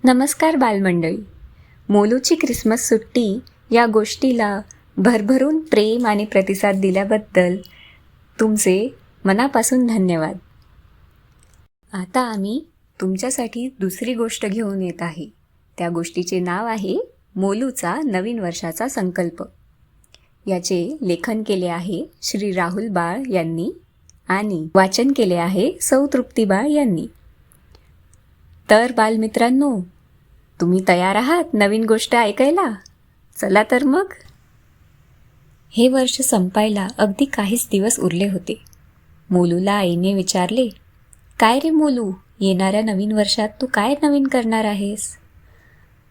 नमस्कार बालमंडळी. मोलूची क्रिसमस सुट्टी या गोष्टीला भरभरून प्रेम आणि प्रतिसाद दिल्याबद्दल तुमचे मनापासून धन्यवाद. आता आम्ही तुमच्यासाठी दुसरी गोष्ट घेऊन येत आहे. त्या गोष्टीचे नाव आहे मोलूचा नवीन वर्षाचा संकल्प. याचे लेखन केले आहे श्री राहुल बाळ यांनी आणि वाचन केले आहे सौ तृप्ती बाळ यांनी. तर बालमित्रांनो, तुम्ही तयार आहात नवीन गोष्ट ऐकायला? चला तर मग. हे वर्ष संपायला अगदी काहीच दिवस उरले होते. मोलूला आईने विचारले, काय रे मोलू, येणाऱ्या नवीन वर्षात तू काय नवीन करणार आहेस?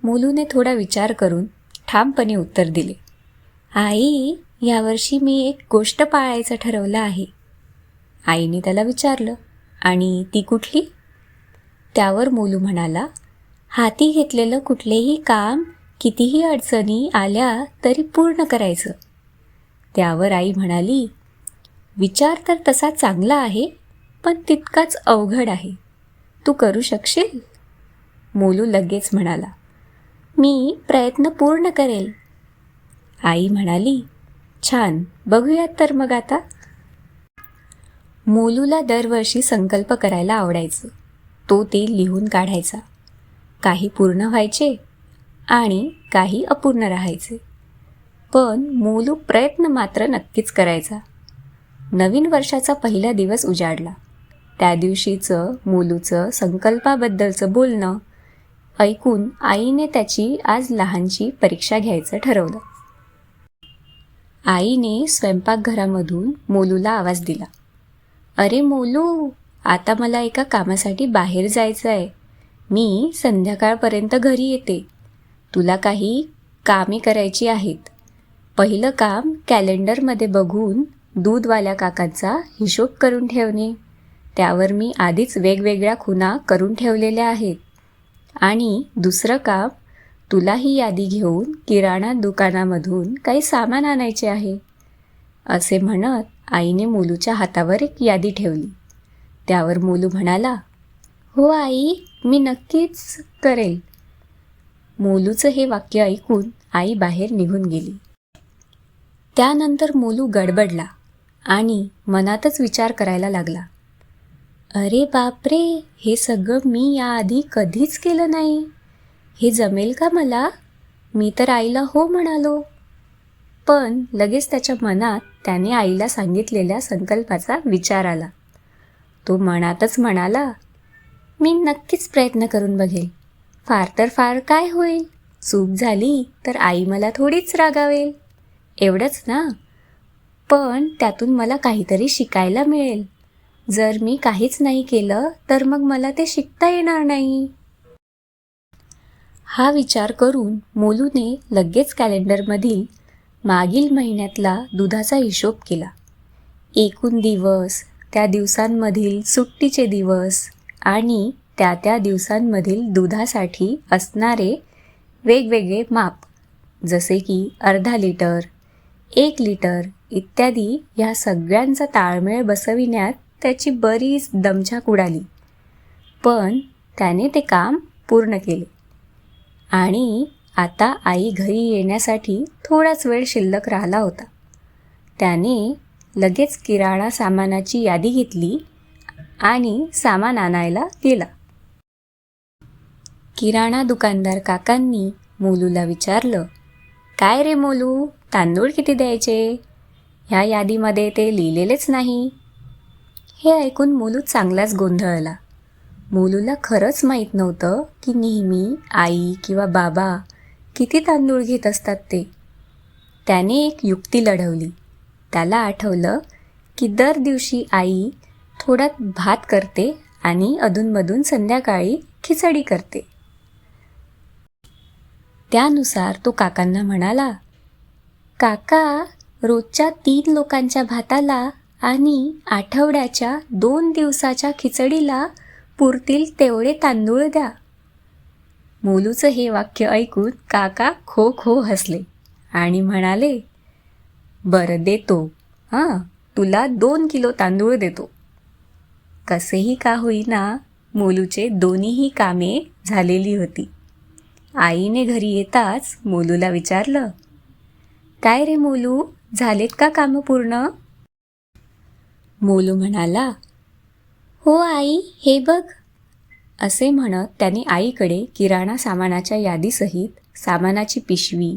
मोलूने थोडा विचार करून ठामपणे उत्तर दिले, आई, यावर्षी मी एक गोष्ट पाळायचं ठरवलं आहे. आईने त्याला विचारलं, आणि ती कुठली? त्यावर मोलू म्हणाला, हाती घेतलेलं कुठलेही काम कितीही अडचणी आल्या तरी पूर्ण करायचं. त्यावर आई म्हणाली, विचार तर तसा चांगला आहे, पण तितकाच अवघड आहे. तू करू शकशील? मोलू लगेच म्हणाला, मी प्रयत्न पूर्ण करेल. आई म्हणाली, छान, बघूयात तर मग आता. मोलूला दरवर्षी संकल्प करायला आवडायचं. तो ते लिहून काढायचा. काही पूर्ण व्हायचे आणि काही अपूर्ण राहायचे, पण मोलू प्रयत्न मात्र नक्कीच करायचा. नवीन वर्षाचा पहिला दिवस उजाडला. त्या दिवशीचं मोलूचं संकल्पाबद्दलचं बोलणं ऐकून आईने त्याची आज लहानशी परीक्षा घ्यायचं ठरवलं. आईने स्वयंपाकघरामधून मोलूला आवाज दिला, अरे मोलू, आता मला एका कामासाठी बाहेर जायचं आहे. मी संध्याकाळपर्यंत घरी येते. तुला काही कामे करायची आहेत. पहिलं काम कॅलेंडरमध्ये बघून दूधवाल्या काकांचा हिशोब करून ठेवणे. त्यावर मी आधीच वेगवेगळ्या खुणा करून ठेवलेल्या आहेत. आणि दुसरं काम, तुला ही यादी घेऊन किराणा दुकानामधून काही सामान आणायचे आहे. असे म्हणत आईने मोलूच्या हातावर एक यादी ठेवली. त्यावर मोलू म्हणाला, हो आई, मी नक्कीच करेल. मोलूचं हे वाक्य ऐकून आई बाहेर निघून गेली. त्यानंतर मोलू गडबडला आणि मनातच विचार करायला लागला, अरे बापरे, हे सगळं मी याआधी कधीच केलं नाही. हे जमेल का मला? मी तर आईला हो म्हणालो. पण लगेच त्याच्या मनात त्याने आईला सांगितलेल्या संकल्पाचा विचार आला. तो मनातच म्हणाला, मी नक्कीच प्रयत्न करून बघेल. फार तर फार काय होईल? चूक झाली तर आई मला थोडीच रागावेल. एवढंच ना? पण त्यातून मला काहीतरी शिकायला मिळेल. जर मी काहीच नाही केलं तर मग मला ते शिकता येणार नाही. हा विचार करून मोलूने लगेच कॅलेंडरमधील मागील महिन्यातला दुधाचा हिशोब केला. एकूण दिवस, त्या दिवसांमधील सुट्टीचे दिवस आणि त्या दिवसांमधील दुधासाठी असणारे वेगवेगळे माप, जसे की अर्धा लिटर, 1 लिटर इत्यादी, या सगळ्यांचा ताळमेळ बसविण्यात त्याची बरीच दमछाक उडाली. पण त्याने ते काम पूर्ण केले. आणि आता आई घरी येण्यासाठी थोडाच वेळ शिल्लक राहिला होता. त्याने लगेच किराणा सामानाची यादी घेतली आणि सामान आणायला गेला. किराणा दुकानदार काकांनी मोलूला विचारलं, काय रे मोलू, तांदूळ किती द्यायचे? ह्या यादीमध्ये ते लिहिलेलेच नाही. हे ऐकून मोलू चांगलाच गोंधळला. मोलूला खरंच माहीत नव्हतं की नेहमी आई किंवा बाबा किती तांदूळ घेत असतात ते. त्याने एक युक्ती लढवली. त्याला आठवलं की दर दिवशी आई थोडा भात करते आणि अधूनमधून संध्याकाळी खिचडी करते. त्यानुसार तो काकांना म्हणाला, काका, रोजच्या 3 लोकांच्या भाताला आणि आठवड्याच्या 2 दिवसाच्या खिचडीला पुरतील तेवढे तांदूळ द्या. मोलूचं हे वाक्य ऐकून काका खो खो हसले आणि म्हणाले, बरं देतो, तुला 2 किलो तांदूळ देतो. कसेही का होईना, मोलूचे दोन्हीही कामे झालेली होती. आईने घरी येताच मोलूला विचारलं, काय रे मोलू, झालेत का कामं पूर्ण? मोलू म्हणाला, हो आई, हे बघ. असे म्हणत त्याने आईकडे किराणा सामानाच्या यादीसहित सामानाची पिशवी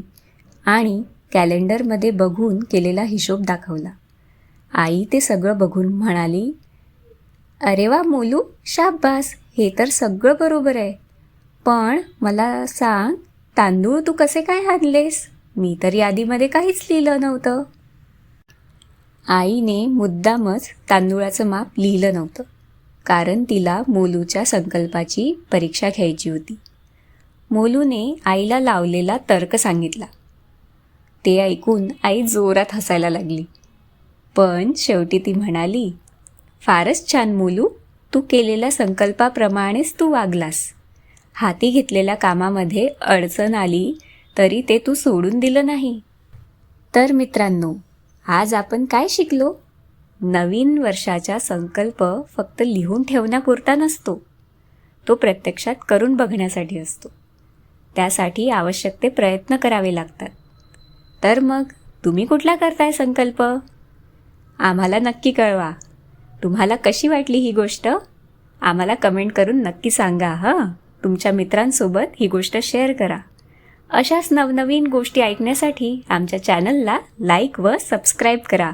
आणि कॅलेंडरमध्ये बघून केलेला हिशोब दाखवला. आई ते सगळं बघून म्हणाली, अरे वा मोलू, शाब्बास, हे तर सगळं बरोबर आहे. पण मला सांग, तांदूळ तू कसे काय आणलेस? मी तर यादीमध्ये काहीच लिहिलं नव्हतं. आईने मुद्दामच तांदूळाचं माप लिहिलं नव्हतं, कारण तिला मोलूच्या संकल्पाची परीक्षा घ्यायची होती. मोलूने आईला लावलेला तर्क सांगितला. ते ऐकून आई जोरात हसायला लागली. पण शेवटी ती म्हणाली, फारच छान मोलू, तू केलेल्या संकल्पाप्रमाणेच तू वागलास. हाती घेतलेल्या कामामध्ये अडचण आली तरी ते तू सोडून दिलं नाही. तर मित्रांनो, आज आपण काय शिकलो? नवीन वर्षाचा संकल्प फक्त लिहून ठेवण्यापुरता नसतो, तो प्रत्यक्षात करून बघण्यासाठी असतो. त्यासाठी आवश्यक ते प्रयत्न करावे लागतात. तर मग तुम्ही कुठला करताय संकल्प? आम्हाला नक्की कळवा. तुम्हाला कशी वाटली ही गोष्ट? आम्हाला कमेंट करून नक्की सांगा. तुमच्या मित्रांसोबत ही गोष्ट शेअर करा. अशाच नवनवीन गोष्टी ऐकण्यासाठी आमच्या चॅनलला लाईक व सबस्क्राईब करा.